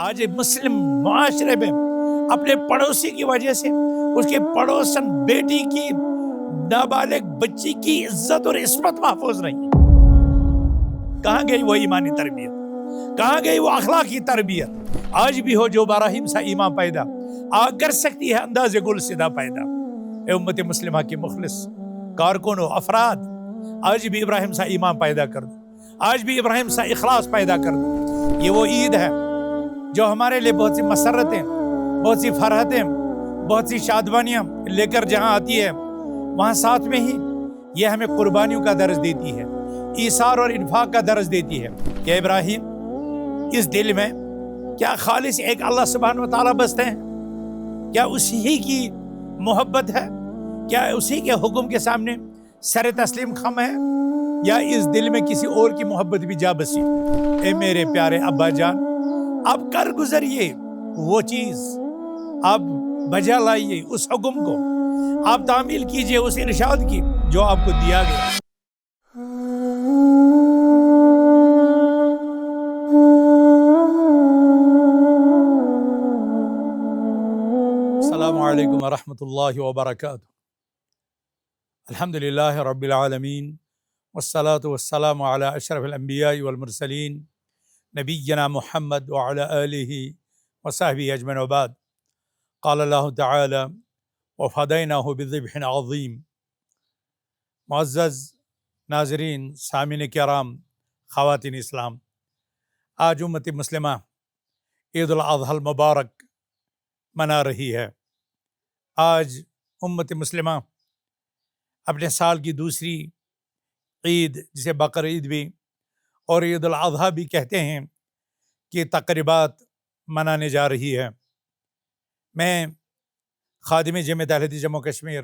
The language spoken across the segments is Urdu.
آج مسلم معاشرے میں اپنے پڑوسی کی وجہ سے اس کے پڑوسن بیٹی کی نابالغ بچی کی عزت اور عصمت محفوظ نہیں ہے۔ کہاں گئی وہ ایمانی تربیت؟ کہاں گئی وہ اخلاقی تربیت؟ آج بھی ہو جو براہیم سا ایمان پیدا کر سکتی ہے انداز گل سدھا پیدا۔ اے امت مسلمہ کی مخلص کارکنوں افراد، آج بھی ابراہیم سا ایمان پیدا کر دو، آج بھی ابراہیم سا اخلاص پیدا کر دو۔ یہ وہ عید ہے جو ہمارے لیے بہت سی مسرتیں، بہت سی فرحتیں، بہت سی شادمانیاں لے کر جہاں آتی ہے، وہاں ساتھ میں ہی یہ ہمیں قربانیوں کا درس دیتی ہے، ایثار اور انفاق کا درس دیتی ہے کہ ابراہیم اس دل میں کیا خالص ایک اللہ سبحانہ و تعالیٰ بستے ہیں؟ کیا اسی کی محبت ہے؟ کیا اسی کے حکم کے سامنے سر تسلیم خم ہے؟ یا اس دل میں کسی اور کی محبت بھی جا بسی؟ اے میرے پیارے ابا جان، اب کر گزریے وہ چیز، آپ بجا لائیے اس حکم کو، آپ تعمیل کیجئے اس ارشاد کی جو آپ کو دیا گیا۔ السلام علیکم ورحمۃ اللہ وبرکاتہ۔ الحمدللہ رب العالمین والصلاة والسلام علی اشرف الانبیاء والمرسلین نبینا محمد وعلی آلہ وصحبہ اجمعین وبعد۔ قال اللہ تعالی وفدیناہ بذبح عظیم۔ معزز ناظرین، سامعین کرام، خواتین اسلام، آج امت مسلمہ عید الاضحیٰ المبارک منا رہی ہے۔ آج امت مسلمہ اپنے سال کی دوسری عید، جسے بقر عید بھی اور عید الاضحیٰ بھی کہتے ہیں، کہ تقریبات منانے جا رہی ہے۔ میں خادم جمعیت اہل حدیث جموں کشمیر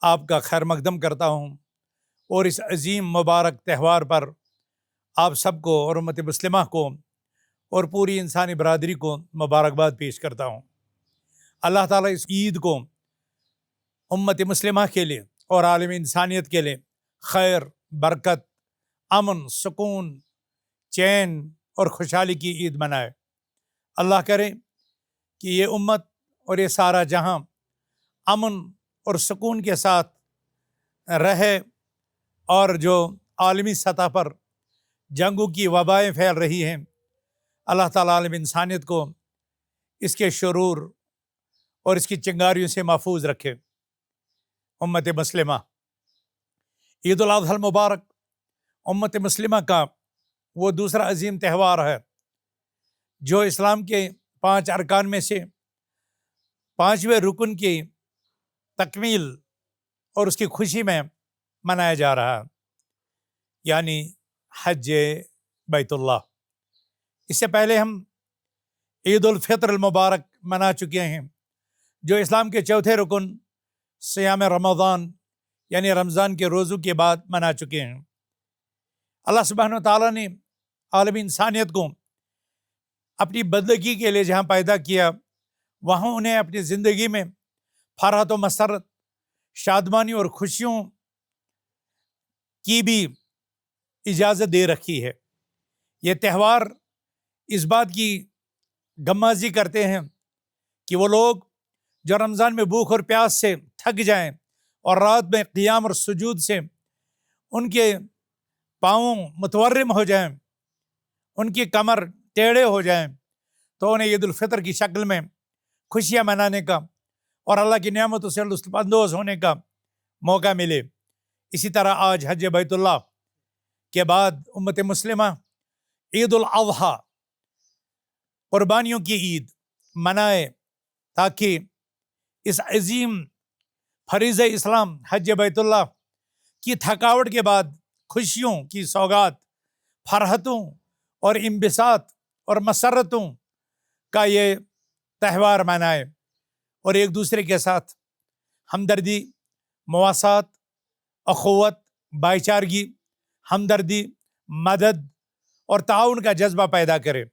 آپ کا خیر مقدم کرتا ہوں، اور اس عظیم مبارک تہوار پر آپ سب کو اور امت مسلمہ کو اور پوری انسانی برادری کو مبارکباد پیش کرتا ہوں۔ اللہ تعالیٰ اس عید کو امت مسلمہ کے لیے اور عالم انسانیت کے لیے خیر، برکت، امن، سکون، چین اور خوشحالی کی عید منائے۔ اللہ کرے کہ یہ امت اور یہ سارا جہاں امن اور سکون کے ساتھ رہے، اور جو عالمی سطح پر جنگوں کی وبائیں پھیل رہی ہیں، اللہ تعالیٰ عالم انسانیت کو اس کے شرور اور اس کی چنگاریوں سے محفوظ رکھے۔ امت مسلمہ، عید الاضحیٰ المبارک امت مسلمہ کا وہ دوسرا عظیم تہوار ہے جو اسلام کے 5 ارکان میں سے 5ویں رکن کی تکمیل اور اس کی خوشی میں منایا جا رہا ہے، یعنی حج بیت اللہ۔ اس سے پہلے ہم عید الفطر المبارک منا چکے ہیں، جو اسلام کے 4تھے رکن صیام رمضان یعنی رمضان کے روزوں کے بعد منا چکے ہیں۔ اللہ سبحانہ و تعالیٰ نے عالم انسانیت کو اپنی بندگی کے لیے جہاں پیدا کیا، وہاں انہیں اپنی زندگی میں فرحت و مسرت، شادمانی اور خوشیوں کی بھی اجازت دے رکھی ہے۔ یہ تہوار اس بات کی غمازی کرتے ہیں کہ وہ لوگ جو رمضان میں بھوک اور پیاس سے تھک جائیں اور رات میں قیام اور سجود سے ان کے پاؤں متورم ہو جائیں، ان کی کمر ٹیڑھے ہو جائیں، تو انہیں عید الفطر کی شکل میں خوشیاں منانے کا اور اللہ کی نعمتوں سے لطف اندوز ہونے کا موقع ملے۔ اسی طرح آج حج بیت اللہ کے بعد امت مسلمہ عید الاضحیٰ، قربانیوں کی عید منائے، تاکہ اس عظیم فریضہ اسلام حج بیت اللہ کی تھکاوٹ کے بعد خوشیوں کی سوغات، فرحتوں اور انبساط اور مسرتوں کا یہ تہوار منائے، اور ایک دوسرے کے ساتھ ہمدردی، مواسات، اخوت، بھائی چارگی، ہمدردی، مدد اور تعاون کا جذبہ پیدا کرے۔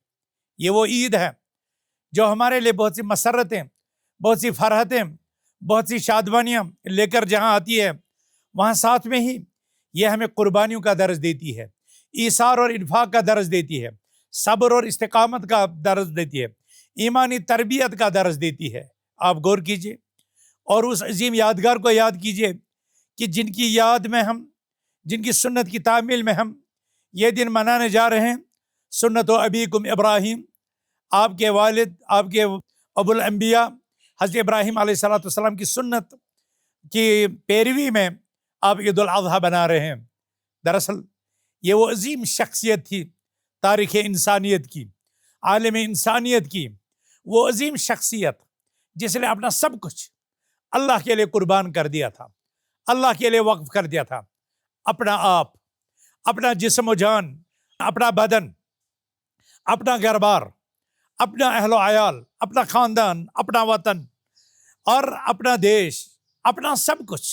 یہ وہ عید ہے جو ہمارے لیے بہت سی مسرتیں، بہت سی فرحتیں، بہت سی شادمانیاں لے کر جہاں آتی ہے، وہاں ساتھ میں ہی یہ ہمیں قربانیوں کا درس دیتی ہے، ایثار اور انفاق کا درس دیتی ہے، صبر اور استقامت کا درس دیتی ہے، ایمانی تربیت کا درس دیتی ہے۔ آپ غور کیجئے اور اس عظیم یادگار کو یاد کیجئے کہ جن کی یاد میں ہم، جن کی سنت کی تعمیل میں ہم یہ دن منانے جا رہے ہیں، سنت و ابیکم ابراہیم، آپ کے والد، آپ کے ابو الانبیاء حضرت ابراہیم علیہ السلام کی سنت کی پیروی میں آپ عید الاضحیٰ بنا رہے ہیں۔ دراصل یہ وہ عظیم شخصیت تھی تاریخ انسانیت کی، عالم انسانیت کی، وہ عظیم شخصیت جس نے اپنا سب کچھ اللہ کے لیے قربان کر دیا تھا، اللہ کے لیے وقف کر دیا تھا، اپنا آپ، اپنا جسم و جان، اپنا بدن، اپنا گھر بار، اپنا اہل و عیال، اپنا خاندان، اپنا وطن اور اپنا دیش، اپنا سب کچھ،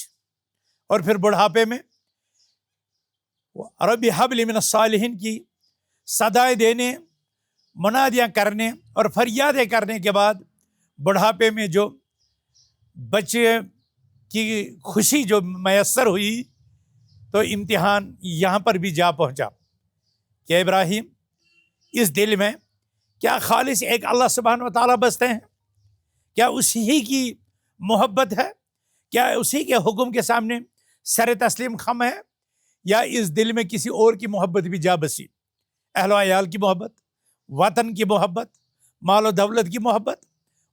اور پھر بڑھاپے میں رب حب لی من الصالحین کی صدائیں دینے، منادیاں کرنے اور فریادیں کرنے کے بعد بڑھاپے میں جو بچے کی خوشی جو میسر ہوئی، تو امتحان یہاں پر بھی جا پہنچا کہ ابراہیم اس دل میں کیا خالص ایک اللہ سبحانہ و تعالیٰ بستے ہیں؟ کیا اسی کی محبت ہے؟ کیا اسی کے حکم کے سامنے سر تسلیم خم ہے؟ یا اس دل میں کسی اور کی محبت بھی جا بسی؟ اہل و عیال کی محبت، وطن کی محبت، مال و دولت کی محبت،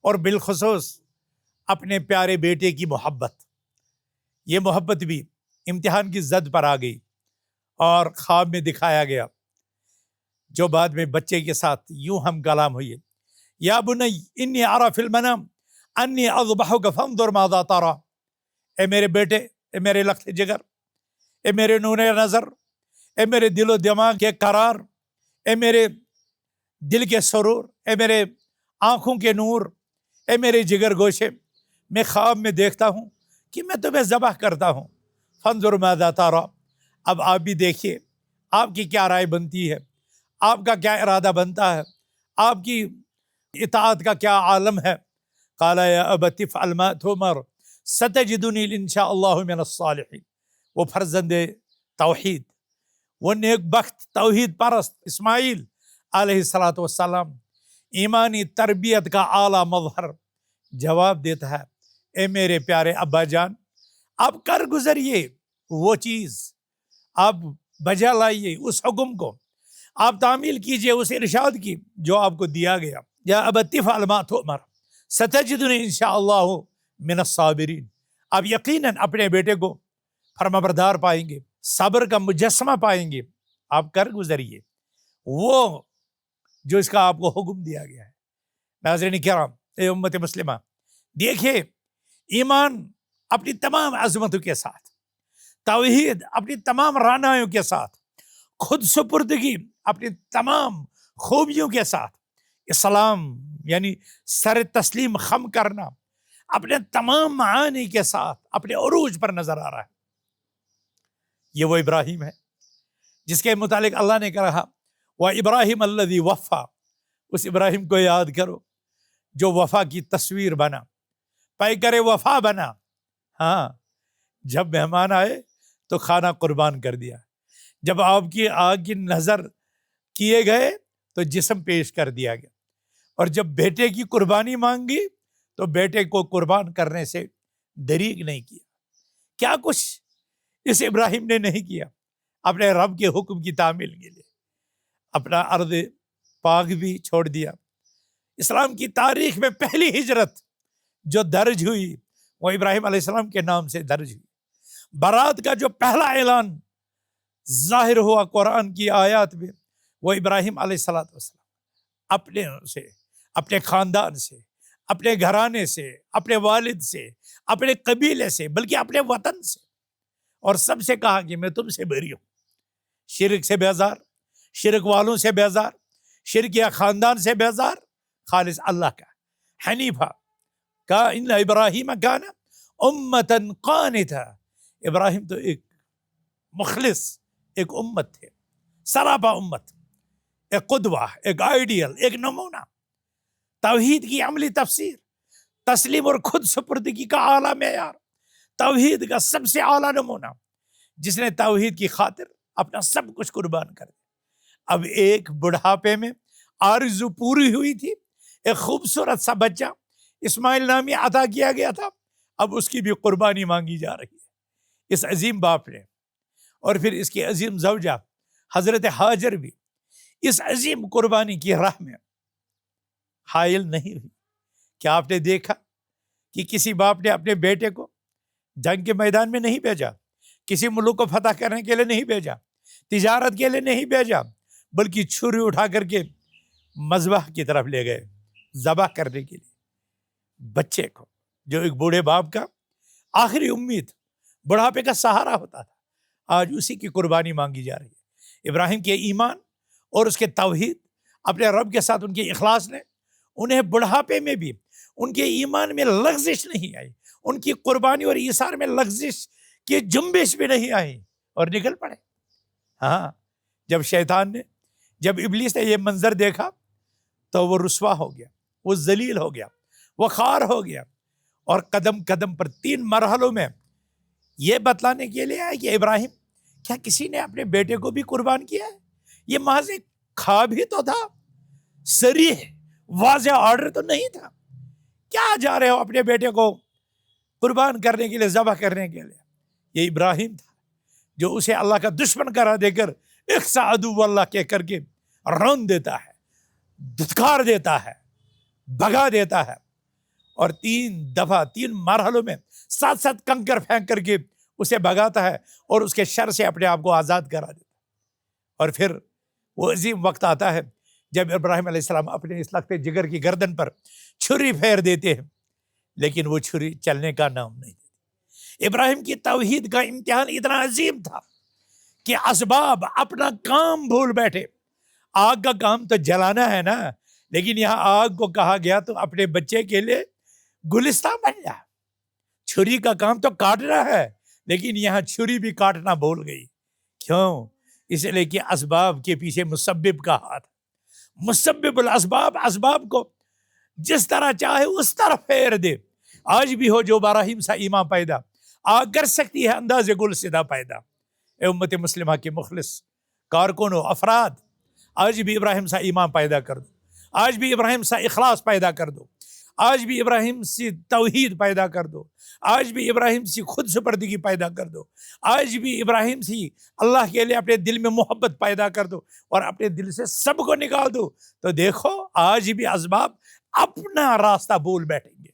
اور بالخصوص اپنے پیارے بیٹے کی محبت۔ یہ محبت بھی امتحان کی زد پر آ گئی اور خواب میں دکھایا گیا، جو بعد میں بچے کے ساتھ یوں ہم کلام ہوئی، یا بنی انی اری فی المنام انی اذبحک فانظر ماذا تری، اے میرے بیٹے، اے میرے لخت جگر، اے میرے نور نظر، اے میرے دل و دماغ کے قرار، اے میرے دل کے سرور، اے میرے آنکھوں کے نور، اے میرے جگر گوشے، میں خواب میں دیکھتا ہوں کہ میں تمہیں ذبح کرتا ہوں۔ فانظر ماذا تری، اب آپ بھی دیکھیے آپ کی کیا رائے بنتی ہے، آپ کا کیا ارادہ بنتا ہے، آپ کی اطاعت کا کیا عالم ہے۔ قال یا ابت افعل ما تؤمر ستجدنی ان شاء اللہ من الصالحین۔ وہ فرزند توحید، وہ نیک بخت توحید پرست اسماعیل علیہ السلام، ایمانی تربیت کا اعلیٰ مظہر، جواب دیتا ہے، اے میرے پیارے ابا جان، آپ کر گزریے وہ چیز، آپ بجا لائیے اس حکم کو، آپ تعمیل کیجئے اس ارشاد کی جو آپ کو دیا گیا۔ یا ابت افعل ما تؤمر ستجدنی ان شاء اللہ من الصابرین، آپ یقیناً اپنے بیٹے کو فرمانبردار پائیں گے، صبر کا مجسمہ پائیں گے، آپ کر گزریے وہ جو اس کا آپ کو حکم دیا گیا ہے۔ ناظرین کرام، اے امت مسلمہ، دیکھیے ایمان اپنی تمام عظمتوں کے ساتھ، توحید اپنی تمام رعنائیوں کے ساتھ، خود سپردگی اپنی تمام خوبیوں کے ساتھ، اسلام یعنی سر تسلیم خم کرنا اپنے تمام معانی کے ساتھ اپنے عروج پر نظر آ رہا ہے۔ یہ وہ ابراہیم ہے جس کے متعلق اللہ نے کہا وَإِبْرَاهِيمَ الَّذِي وَفَّى، اس ابراہیم کو یاد کرو جو وفا کی تصویر بنا، پیکر وفا بنا۔ ہاں، جب مہمان آئے تو کھانا قربان کر دیا، جب آپ کی آگ کی نظر کیے گئے تو جسم پیش کر دیا گیا، اور جب بیٹے کی قربانی مانگی تو بیٹے کو قربان کرنے سے دریغ نہیں کیا۔ کیا کچھ اس ابراہیم نے نہیں کیا اپنے رب کے حکم کی تعمیل کے لیے، اپنا ارض پاک بھی چھوڑ دیا۔ اسلام کی تاریخ میں پہلی ہجرت جو درج ہوئی وہ ابراہیم علیہ السلام کے نام سے درج ہوئی۔ برات کا جو پہلا اعلان ظاہر ہوا قرآن کی آیات میں، وہ ابراہیم علیہ السلام اپنے سے، اپنے خاندان سے، اپنے گھرانے سے، اپنے والد سے، اپنے قبیلے سے، بلکہ اپنے وطن سے، اور سب سے کہا کہ میں تم سے بری ہوں، شرک سے بیزار، شرک والوں سے بیزار، شرک یا خاندان سے بیزار، خالص اللہ کا حنیفہ کا ان ابراہیم کان امتا قانتا۔ ابراہیم تو ایک مخلص، ایک امت تھے، سراپا امت، ایک قدوہ، ایک آئیڈیل، ایک نمونہ، توحید کی عملی تفسیر، تسلیم اور خود سپردگی کا اعلیٰ معیار، توحید کا سب سے اعلیٰ نمونہ، جس نے توحید کی خاطر اپنا سب کچھ قربان کر دیا، اب ایک بڑھاپے میں آرزو پوری ہوئی تھی، ایک خوبصورت سا بچہ اسماعیل نامی عطا کیا گیا تھا، اب اس کی بھی قربانی مانگی جا رہی ہے اس عظیم باپ نے۔ اور پھر اس کی عظیم زوجہ حضرت ہاجر بھی اس عظیم قربانی کی راہ میں حائل نہیں ہوئی۔ کیا آپ نے دیکھا کہ کسی باپ نے اپنے بیٹے کو جنگ کے میدان میں نہیں بھیجا، کسی ملک کو فتح کرنے کے لیے نہیں بھیجا، تجارت کے لیے نہیں بھیجا، بلکہ چھری اٹھا کر کے مذبح کی طرف لے گئے ذبح کرنے کے لیے بچے کو، جو ایک بوڑھے باپ کا آخری امید، بڑھاپے کا سہارا ہوتا تھا۔ آج اسی کی قربانی مانگی جا رہی ہے۔ ابراہیم کے ایمان اور اس کے توحید، اپنے رب کے ساتھ ان کے اخلاص نے انہیں بڑھاپے میں بھی ان کے ایمان میں لغزش نہیں آئی، ان کی قربانی اور ایثار میں لغزش کی جنبش بھی نہیں آئی، اور نکل پڑے۔ ہاں، جب ابلیس نے یہ منظر دیکھا تو وہ رسوا ہو گیا، وہ ذلیل ہو گیا، وہ خوار ہو گیا، اور قدم قدم پر 3 مرحلوں میں یہ بتلانے کے لیے آیا کہ ابراہیم، کیا کسی نے اپنے بیٹے کو بھی قربان کیا ہے؟ یہ محض ایک خواب ہی تو تھا، صریح واضح آرڈر تو نہیں تھا۔ کیا جا رہے ہو اپنے بیٹے کو قربان کرنے کے لیے، ذبح کرنے کے لیے؟ یہ ابراہیم تھا جو اسے اللہ کا دشمن قرار دے کر اخسا عدو اللہ کہہ کر کے رون دیتا ہے، دھتکار دیتا ہے، بھگا دیتا ہے، اور 3 دفعہ 3 مرحلوں میں 7 کنکر پھینک کر کے اسے بھگاتا ہے اور اس کے شر سے اپنے آپ کو آزاد کرا دیتا ہے۔ اور پھر وہ عظیم وقت آتا ہے جب ابراہیم علیہ السلام اپنے اس لخت جگر کی گردن پر چھری پھیر دیتے ہیں، لیکن وہ چھری چلنے کا نام نہیں دیتی۔ ابراہیم کی توحید کا امتحان اتنا عظیم تھا کہ اسباب اپنا کام بھول بیٹھے۔ آگ کا کام تو جلانا ہے نا، لیکن یہاں آگ کو کہا گیا تو اپنے بچے کے لیے گلستان بن جا۔ چھری کا کام تو کاٹنا ہے، لیکن یہاں چھری بھی کاٹنا بھول گئی۔ کیوں؟ اس لیے کہ اسباب کے پیچھے مسبب کا ہاتھ۔ مسبب الاسباب اسباب کو جس طرح چاہے اس طرح پھیر دے۔ آج بھی ہو جو ابراہیم سا ایمان پیدا، آگ کر سکتی ہے انداز گل سدھا پیدا۔ اے امت مسلمہ کے مخلص کارکنوں، افراد، آج بھی ابراہیم سا ایمان پیدا کر دو، آج بھی ابراہیم سا اخلاص پیدا کر دو، آج بھی ابراہیم سی توحید پیدا کر دو، آج بھی ابراہیم سی خود سپردگی پیدا کر دو، آج بھی ابراہیم سی اللہ کے لیے اپنے دل میں محبت پیدا کر دو، اور اپنے دل سے سب کو نکال دو، تو دیکھو آج بھی اسباب اپنا راستہ بھول بیٹھیں گے،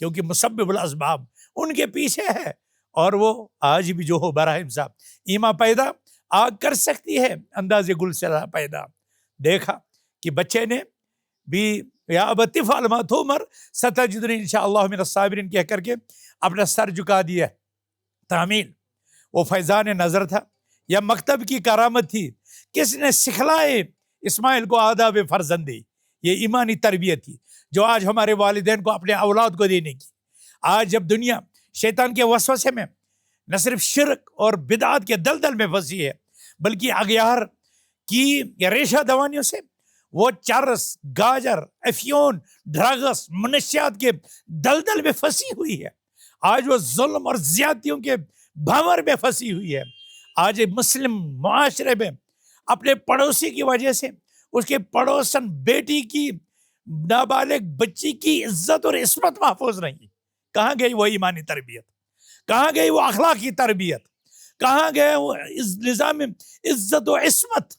کیونکہ مسبب الاسباب ان کے پیچھے ہے۔ اور وہ آج بھی جو ہو ابراہیم صاحب ایمان پیدا، آگ کر سکتی ہے انداز گل سدھا پیدا۔ دیکھا کہ بچے نے بھی یا ابت افعل ما تؤمر ستجدنی انشاءاللہ من الصابرین کہہ کر کے اپنا سر جھکا دیا۔ تعمیل وہ فیضان نظر تھا یا مکتب کی کرامت تھی؟ کس نے سکھلائے اسماعیل کو آداب فرزندی؟ یہ ایمانی تربیت تھی جو آج ہمارے والدین کو اپنے اولاد کو دینے کی۔ آج جب دنیا شیطان کے وسوسے میں نہ صرف شرک اور بدعات کے دلدل میں پھنسی ہے، بلکہ اغیار کی ریشہ دوانیوں سے وہ چرس، گاجر، افیون، ڈرگس، منشیات کے دلدل میں پھنسی ہوئی ہے۔ آج وہ ظلم اور زیادتیوں کے بھنور میں پھنسی ہوئی ہے۔ آج مسلم معاشرے میں اپنے پڑوسی کی وجہ سے اس کے پڑوسن بیٹی کی، نابالغ بچی کی عزت اور عصمت محفوظ نہیں۔ کہاں گئی وہ ایمانی تربیت؟ کہاں گئی وہ اخلاقی تربیت؟ کہاں گیا وہ نظام عزت و عصمت؟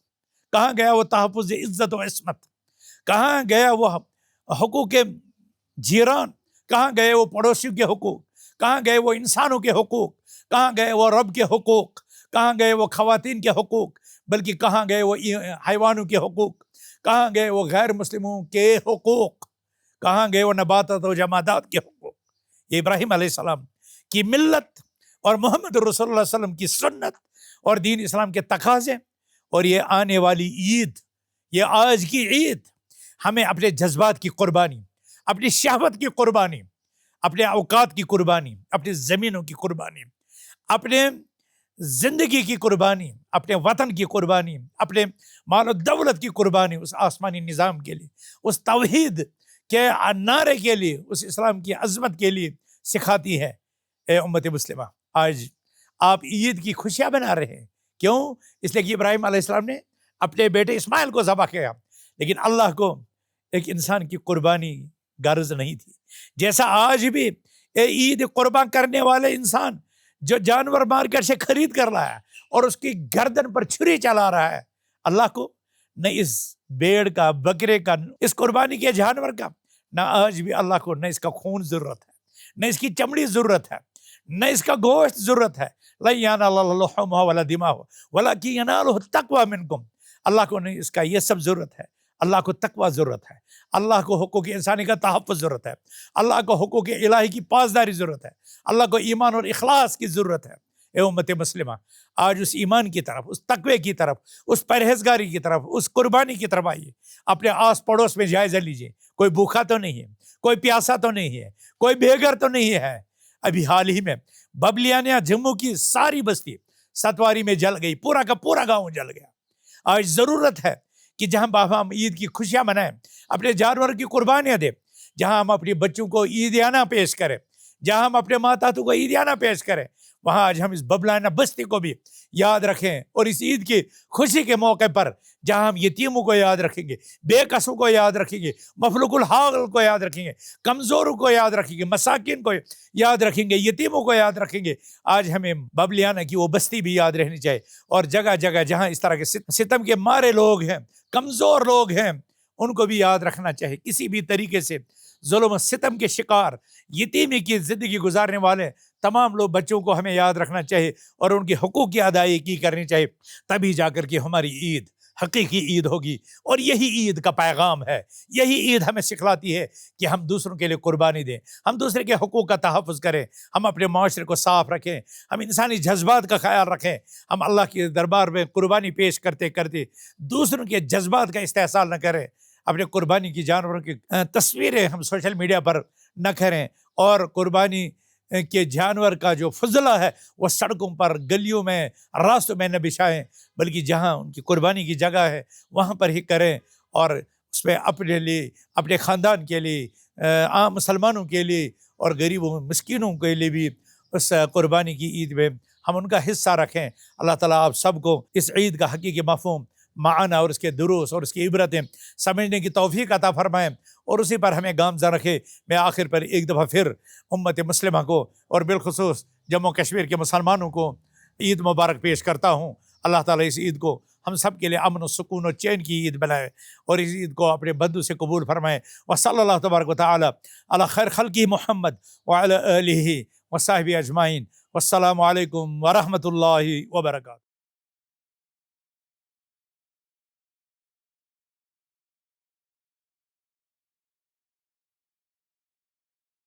کہاں گیا وہ تحفظ عزت و عصمت؟ کہاں گیا وہ حقوق جیران؟ کہاں گئے وہ پڑوسیوں کے حقوق؟ کہاں گئے وہ انسانوں کے حقوق؟ کہاں گئے وہ رب کے حقوق؟ کہاں گئے وہ خواتین کے حقوق؟ بلکہ کہاں گئے وہ حیوانوں کے حقوق؟ کہاں گئے وہ غیر مسلموں کے حقوق؟ کہاں گئے وہ نباتات و جمادات کے حقوق؟ یہ ابراہیم علیہ السلام کی ملت اور محمد رسول اللہ صلی اللہ علیہ وسلم کی سنت اور دین اسلام کے تقاضے، اور یہ آنے والی عید، یہ آج کی عید ہمیں اپنے جذبات کی قربانی، اپنی شہوت کی قربانی، اپنے اوقات کی قربانی، اپنی زمینوں کی قربانی، اپنے زندگی کی قربانی، اپنے وطن کی قربانی، اپنے مال و دولت کی قربانی اس آسمانی نظام کے لیے، اس توحید کے نعرے کے لیے، اس اسلام کی عظمت کے لیے سکھاتی ہے۔ اے امت مسلمہ، آج آپ عید کی خوشیاں بنا رہے ہیں، کیوں؟ اس لیے کہ ابراہیم علیہ السلام نے اپنے بیٹے اسماعیل کو ذبح کیا، لیکن اللہ کو ایک انسان کی قربانی غرض نہیں تھی۔ جیسا آج بھی عید قربان کرنے والے انسان جو جانور مارکیٹ سے خرید کر رہا ہے اور اس کی گردن پر چھری چلا رہا ہے، اللہ کو نہ اس بیڑ کا، بکرے کا، اس قربانی کے جانور کا، نہ آج بھی اللہ کو نہ اس کا خون ضرورت ہے، نہ اس کی چمڑی ضرورت ہے، نہ اس کا گوشت ضرورت ہے۔ لَن يَنَالَ اللَّهُ لُحُومُهَا وَلَا دِمَاؤُهَا وَلَكِنْ يَنَالُهُ التَّقْوَىٰ مِنكُمْ۔ اللہ کو نہیں اس کا یہ سب ضرورت ہے، اللہ کو تقویٰ ضرورت ہے، اللہ کو حقوق انسانی کا تحفظ ضرورت ہے، اللہ کو حقوق الہی کی پاسداری ضرورت ہے، اللہ کو ایمان اور اخلاص کی ضرورت ہے۔ اے امت مسلمہ، آج اس ایمان کی طرف، اس تقوی کی طرف، اس پرہیزگاری کی طرف، اس قربانی کی طرف آئیے۔ اپنے آس پڑوس میں جائزہ لیجئے، کوئی بھوکا تو نہیں ہے، کوئی پیاسا تو نہیں ہے، کوئی بے گھر تو نہیں ہے۔ ابھی حال ہی میں ببلیانیا جموں کی ساری بستی ستواری میں جل گئی، پورا کا پورا گاؤں جل گیا۔ آج ضرورت ہے کہ جہاں باپ ہم عید کی خوشیاں منائیں، اپنے جانور کی قربانیاں دیں، جہاں ہم اپنے بچوں کو عیدیانہ پیش کریں، جہاں ہم اپنے ماتاتوں کو عیدیانہ پیش کریں، وہاں آج ہم اس ببلانہ بستی کو بھی یاد رکھیں، اور اس عید کی خوشی کے موقع پر جہاں ہم یتیموں کو یاد رکھیں گے، بے کسوں کو یاد رکھیں گے، مفلوق الحال کو یاد رکھیں گے، کمزوروں کو یاد رکھیں گے، مساکین کو یاد رکھیں گے، یتیموں کو یاد رکھیں گے، آج ہمیں ببلیانہ کی وہ بستی بھی یاد رہنی چاہیے۔ اور جگہ جگہ جہاں اس طرح کے ستم کے مارے لوگ ہیں، کمزور لوگ ہیں، ان کو بھی یاد رکھنا چاہیے۔ کسی بھی طریقے سے ظلم و ستم کے شکار، یتیمی کی زندگی گزارنے والے تمام لوگ، بچوں کو ہمیں یاد رکھنا چاہیے اور ان کے حقوق کی ادائیگی کرنی چاہیے، تبھی جا کر کے ہماری عید حقیقی عید ہوگی۔ اور یہی عید کا پیغام ہے، یہی عید ہمیں سکھلاتی ہے کہ ہم دوسروں کے لیے قربانی دیں، ہم دوسرے کے حقوق کا تحفظ کریں، ہم اپنے معاشرے کو صاف رکھیں، ہم انسانی جذبات کا خیال رکھیں، ہم اللہ کے دربار میں قربانی پیش کرتے کرتے دوسروں کے جذبات کا استحصال نہ کریں، اپنے قربانی کی جانوروں کی تصویریں ہم سوشل میڈیا پر نہ کریں، اور قربانی کے جانور کا جو فضلہ ہے وہ سڑکوں پر، گلیوں میں، راستوں میں نہ بچھائیں، بلکہ جہاں ان کی قربانی کی جگہ ہے وہاں پر ہی کریں، اور اس میں اپنے لیے، اپنے خاندان کے لیے، عام مسلمانوں کے لیے اور غریبوں مسکینوں کے لیے بھی اس قربانی کی عید میں ہم ان کا حصہ رکھیں۔ اللہ تعالیٰ آپ سب کو اس عید کا حقیقی مفہوم، معنی اور اس کے دروس اور اس کی عبرتیں سمجھنے کی توفیق عطا فرمائیں، اور اسی پر ہمیں گامزن رکھے۔ میں آخر پر ایک دفعہ پھر امت مسلمہ کو اور بالخصوص جموں کشمیر کے مسلمانوں کو عید مبارک پیش کرتا ہوں۔ اللہ تعالیٰ اس عید کو ہم سب کے لیے امن و سکون و چین کی عید بنائے، اور اس عید کو اپنے بندوں سے قبول فرمائے۔ وصلی اللہ تبارک و تعالی علی خیر خلقہ محمد وعلی آلہ وصحبہ اجمعین۔ والسلام علیکم ورحمۃ اللہ وبرکاتہ۔